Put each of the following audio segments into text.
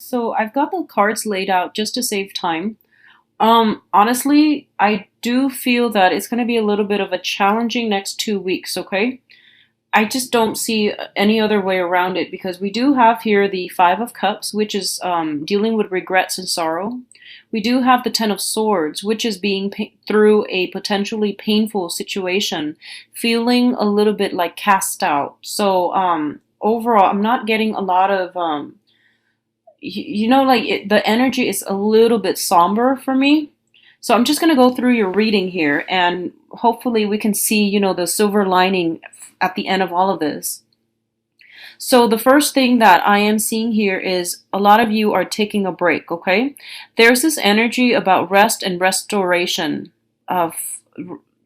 So I've got the cards laid out just to save time. Honestly, I do feel that it's going to be a little bit of a challenging next 2 weeks, okay? I just don't see any other way around it because we do have here the Five of Cups, which is dealing with regrets and sorrow. We do have the Ten of Swords, which is being through a potentially painful situation, feeling a little bit like cast out. So, overall, I'm not getting a lot of like the energy is a little bit somber for me. So I'm just going to go through your reading here and hopefully we can see, the silver lining at the end of all of this. So the first thing that I am seeing here is a lot of you are taking a break, okay? There's this energy about rest and restoration, of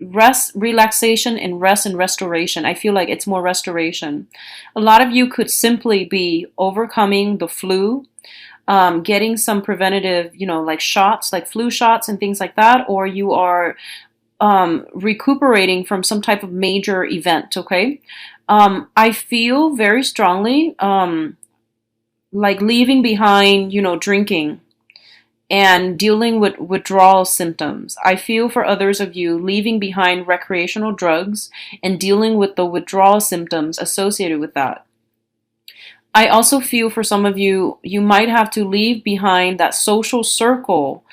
rest, relaxation, and rest and restoration. I feel like it's more restoration. A lot of you could simply be overcoming the flu, getting some preventative, like shots, like flu shots and things like that, or you are recuperating from some type of major event, okay? I feel very strongly like leaving behind, drinking and dealing with withdrawal symptoms. I feel for others of you leaving behind recreational drugs and dealing with the withdrawal symptoms associated with that. I also feel for some of you, you might have to leave behind that social circle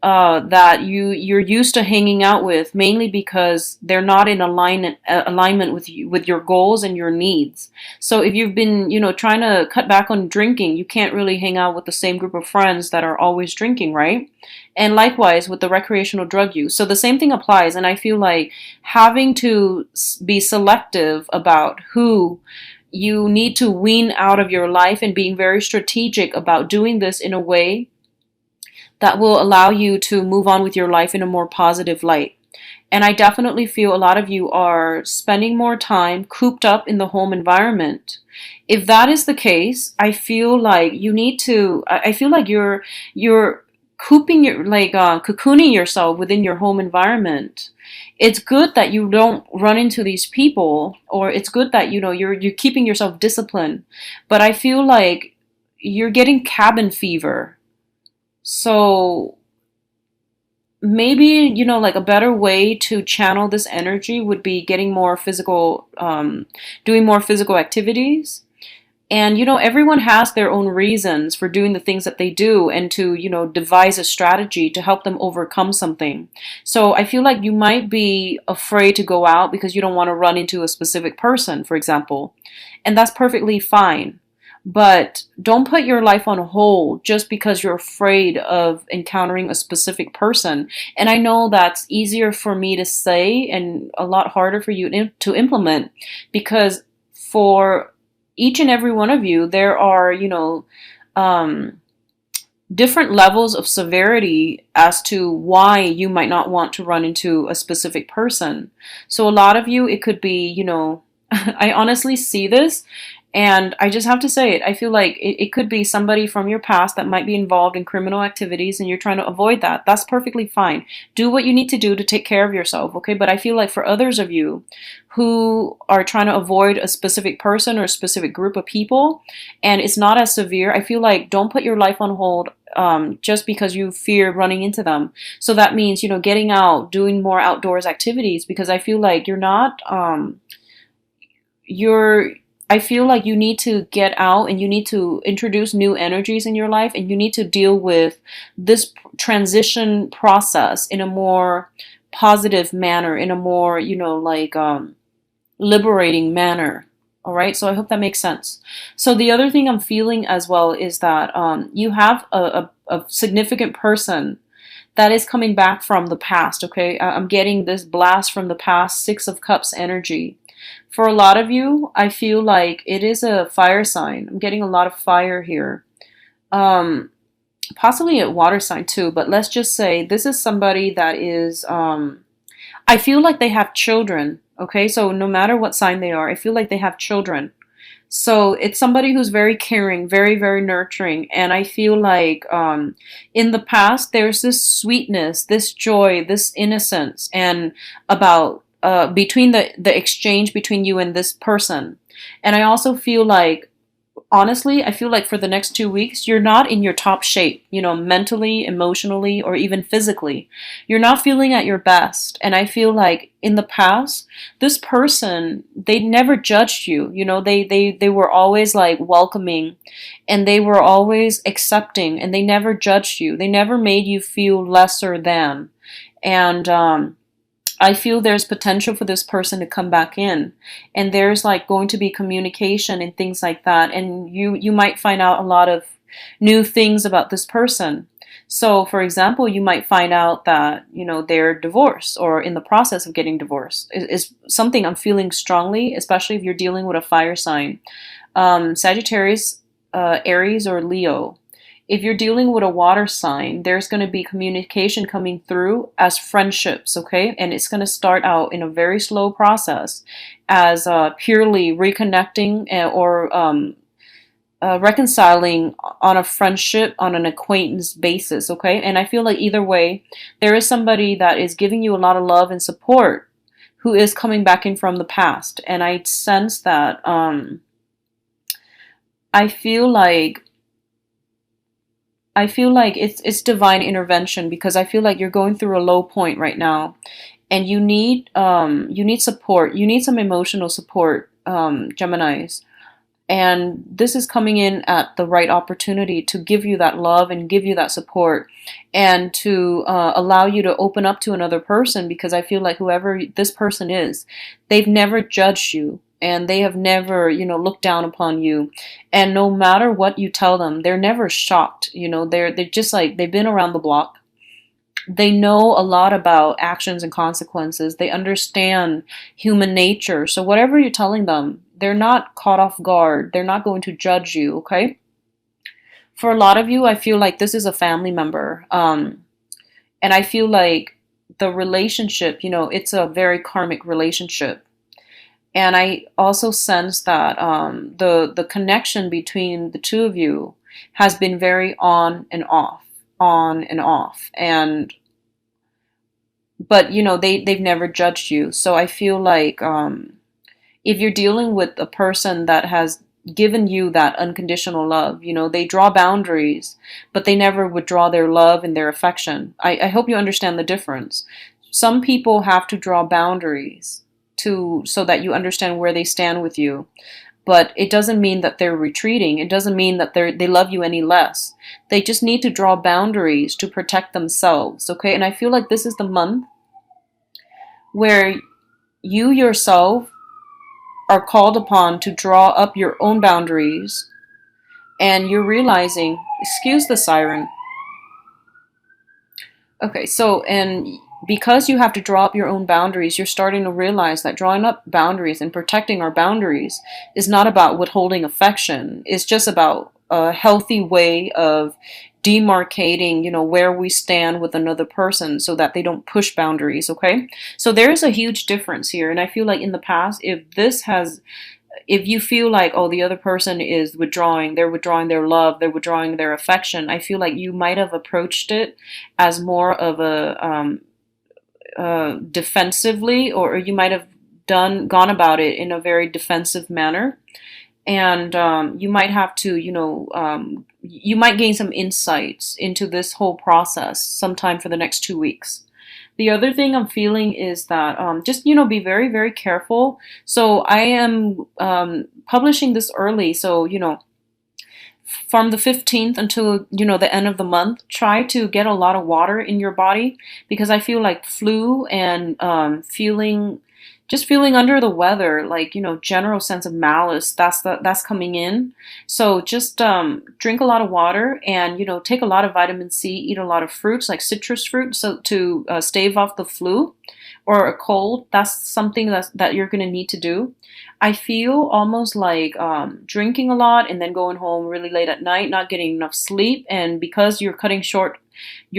that you're used to hanging out with, mainly because they're not in alignment with you, with your goals and your needs. So if you've been, trying to cut back on drinking, you can't really hang out with the same group of friends that are always drinking, right? And likewise with the recreational drug use. So the same thing applies, and I feel like having to be selective about who you need to wean out of your life and being very strategic about doing this in a way that will allow you to move on with your life in a more positive light. And I definitely feel a lot of you are spending more time cooped up in the home environment. If that is the case, I feel like you need to, I feel like you're cooping your, like cocooning yourself within your home environment. It's good that you don't run into these people, or it's good that, you're keeping yourself disciplined. But I feel like you're getting cabin fever. So maybe, like a better way to channel this energy would be getting more physical, doing more physical activities. And, everyone has their own reasons for doing the things that they do and to, devise a strategy to help them overcome something. So I feel like you might be afraid to go out because you don't want to run into a specific person, for example. And that's perfectly fine. But don't put your life on hold just because you're afraid of encountering a specific person. And I know that's easier for me to say and a lot harder for you to implement, because for each and every one of you, there are, different levels of severity as to why you might not want to run into a specific person. So a lot of you, it could be, I honestly see this, and I just have to say it. I feel like it could be somebody from your past that might be involved in criminal activities and you're trying to avoid that. That's perfectly fine. Do what you need to do to take care of yourself, okay? But I feel like for others of you who are trying to avoid a specific person or a specific group of people and it's not as severe, I feel like don't put your life on hold just because you fear running into them. So that means, getting out, doing more outdoors activities, because I feel like you're not, I feel like you need to get out and you need to introduce new energies in your life, and you need to deal with this transition process in a more positive manner, in a more, liberating manner. All right. So I hope that makes sense. So the other thing I'm feeling as well is that you have a significant person that is coming back from the past. Okay. I'm getting this blast from the past, Six of Cups energy. For a lot of you, I feel like it is a fire sign. I'm getting a lot of fire here. Possibly a water sign too, but let's just say this is somebody that is, I feel like they have children. Okay, so no matter what sign they are, I feel like they have children. So it's somebody who's very caring, very, very nurturing. And I feel like in the past, there's this sweetness, this joy, this innocence, and about between the exchange between you and this person. And I also feel like honestly, I feel like for the next 2 weeks, you're not in your top shape, mentally, emotionally, or even physically. You're not feeling at your best. And I feel like in the past, this person, they never judged you. They were always like welcoming, and they were always accepting, and they never judged you. They never made you feel lesser than. And I feel there's potential for this person to come back in, and there's like going to be communication and things like that, and you might find out a lot of new things about this person. So for example, you might find out that they're divorced or in the process of getting divorced is something I'm feeling strongly, especially if you're dealing with a fire sign, Sagittarius, Aries, or Leo. If you're dealing with a water sign, there's going to be communication coming through as friendships, okay? And it's going to start out in a very slow process as purely reconnecting or reconciling on a friendship, on an acquaintance basis, okay? And I feel like either way, there is somebody that is giving you a lot of love and support who is coming back in from the past. And I sense that I feel like it's divine intervention, because I feel like you're going through a low point right now, and you need support. You need some emotional support, Geminis. And this is coming in at the right opportunity to give you that love and give you that support, and to allow you to open up to another person, because I feel like whoever this person is, they've never judged you, and they have never, looked down upon you. And no matter what you tell them, they're never shocked. They're just like, they've been around the block. They know a lot about actions and consequences. They understand human nature. So whatever you're telling them, they're not caught off guard. They're not going to judge you, okay? For a lot of you, I feel like this is a family member. And I feel like the relationship, it's a very karmic relationship. And I also sense that the connection between the two of you has been very on and off, on and off. But they've never judged you. So I feel like if you're dealing with a person that has given you that unconditional love, they draw boundaries, but they never withdraw their love and their affection. I hope you understand the difference. Some people have to draw boundaries so that you understand where they stand with you. But it doesn't mean that they're retreating. It doesn't mean that they love you any less. They just need to draw boundaries to protect themselves, okay? And I feel like this is the month where you yourself are called upon to draw up your own boundaries, and you're realizing, excuse the siren. Okay, so, and because you have to draw up your own boundaries, you're starting to realize that drawing up boundaries and protecting our boundaries is not about withholding affection. It's just about a healthy way of demarcating, where we stand with another person so that they don't push boundaries, okay? So there is a huge difference here. And I feel like in the past, if you feel like, oh, the other person is withdrawing, they're withdrawing their love, they're withdrawing their affection, I feel like you might have approached it as more of a defensively, or you might have gone about it in a very defensive manner. And you might have to, you might gain some insights into this whole process sometime for the next 2 weeks. The other thing I'm feeling is that just, be very, very careful. So I am publishing this early. So, from the 15th until, the end of the month, try to get a lot of water in your body, because I feel like flu and feeling under the weather, like, general sense of malice, that's coming in. So just drink a lot of water, and, take a lot of vitamin C, eat a lot of fruits, like citrus fruit, so to stave off the flu or a cold. That's something that you're going to need to do. I feel almost like drinking a lot and then going home really late at night, not getting enough sleep. And because you're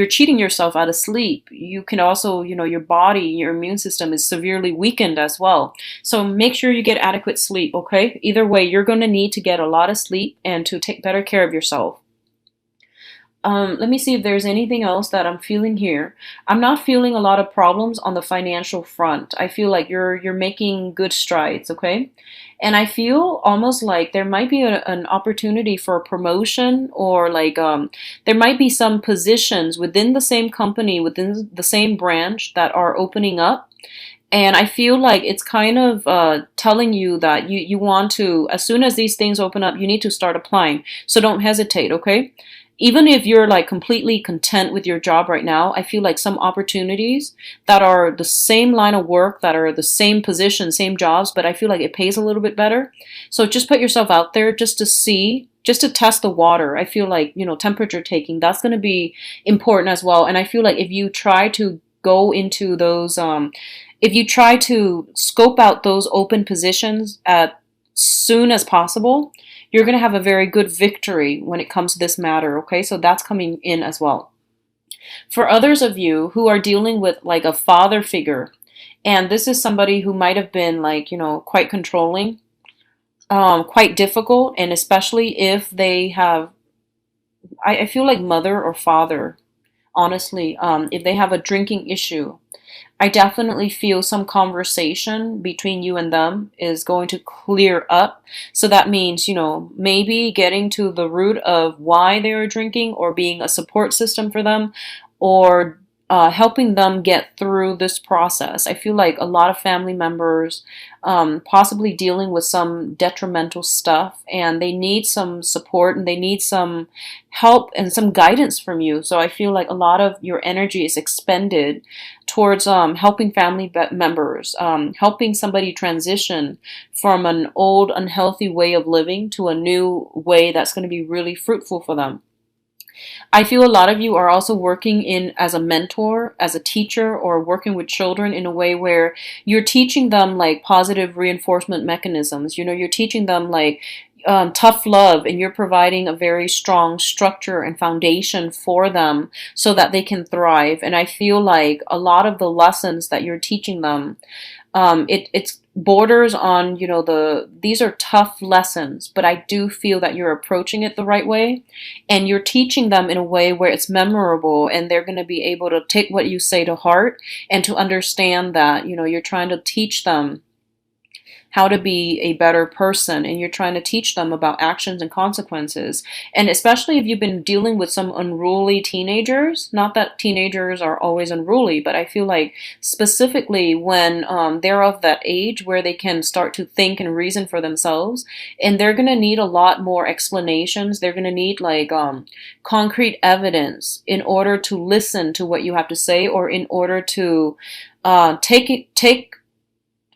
cheating yourself out of sleep. You can also, your body, your immune system is severely weakened as well. So make sure you get adequate sleep, okay? Either way, you're going to need to get a lot of sleep and to take better care of yourself. Let me see if there's anything else that I'm feeling here. I'm not feeling a lot of problems on the financial front. I feel like you're making good strides, okay? And I feel almost like there might be an opportunity for a promotion, or like there might be some positions within the same company, within the same branch, that are opening up. And I feel like it's kind of telling you that you want to, as soon as these things open up, you need to start applying. So don't hesitate, okay? Even if you're like completely content with your job right now, I feel like some opportunities that are the same line of work, that are the same position, same jobs, but I feel like it pays a little bit better. So just put yourself out there just to see, just to test the water. I feel like, temperature taking, that's going to be important as well. And I feel like if you try to go into those, if you try to scope out those open positions as soon as possible, you're going to have a very good victory when it comes to this matter, okay? So that's coming in as well. For others of you who are dealing with like a father figure, and this is somebody who might have been like, quite controlling, quite difficult, and especially if they have, I feel like mother or father, honestly, if they have a drinking issue, I definitely feel some conversation between you and them is going to clear up. So that means, maybe getting to the root of why they are drinking, or being a support system for them, or helping them get through this process. I feel like a lot of family members possibly dealing with some detrimental stuff, and they need some support, and they need some help and some guidance from you. So I feel like a lot of your energy is expended towards helping family members, helping somebody transition from an old unhealthy way of living to a new way that's going to be really fruitful for them. I feel a lot of you are also working in as a mentor, as a teacher, or working with children in a way where you're teaching them like positive reinforcement mechanisms. You're teaching them like tough love, and you're providing a very strong structure and foundation for them so that they can thrive. And I feel like a lot of the lessons that you're teaching them, it's borders on, these are tough lessons, but I do feel that you're approaching it the right way, and you're teaching them in a way where it's memorable, and they're going to be able to take what you say to heart, and to understand that, you're trying to teach them how to be a better person, and you're trying to teach them about actions and consequences. And especially if you've been dealing with some unruly teenagers, not that teenagers are always unruly, but I feel like specifically when they're of that age where they can start to think and reason for themselves, and they're going to need a lot more explanations. They're going to need like concrete evidence in order to listen to what you have to say, or in order to take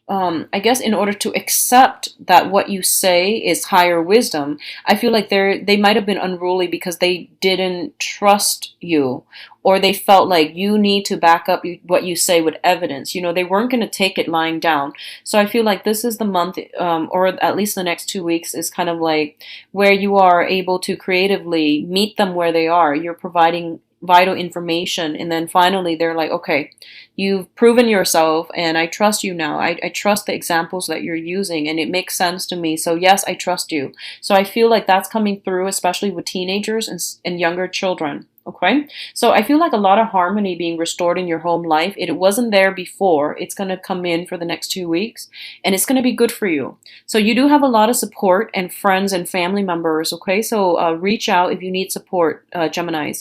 I guess in order to accept that what you say is higher wisdom. I feel like they might have been unruly because they didn't trust you, or they felt like you need to back up what you say with evidence. They weren't going to take it lying down. So I feel like this is the month, or at least the next 2 weeks, is kind of like where you are able to creatively meet them where they are. You're providing vital information, and then finally they're like, okay, you've proven yourself, and I trust you now. I trust the examples that you're using, and it makes sense to me, so yes, I trust you. So I feel like that's coming through, especially with teenagers and younger children. Okay, so I feel like a lot of harmony being restored in your home life. It wasn't there before. It's going to come in for the next 2 weeks, and it's going to be good for you. So you do have a lot of support and friends and family members. Okay, so reach out if you need support, Geminis.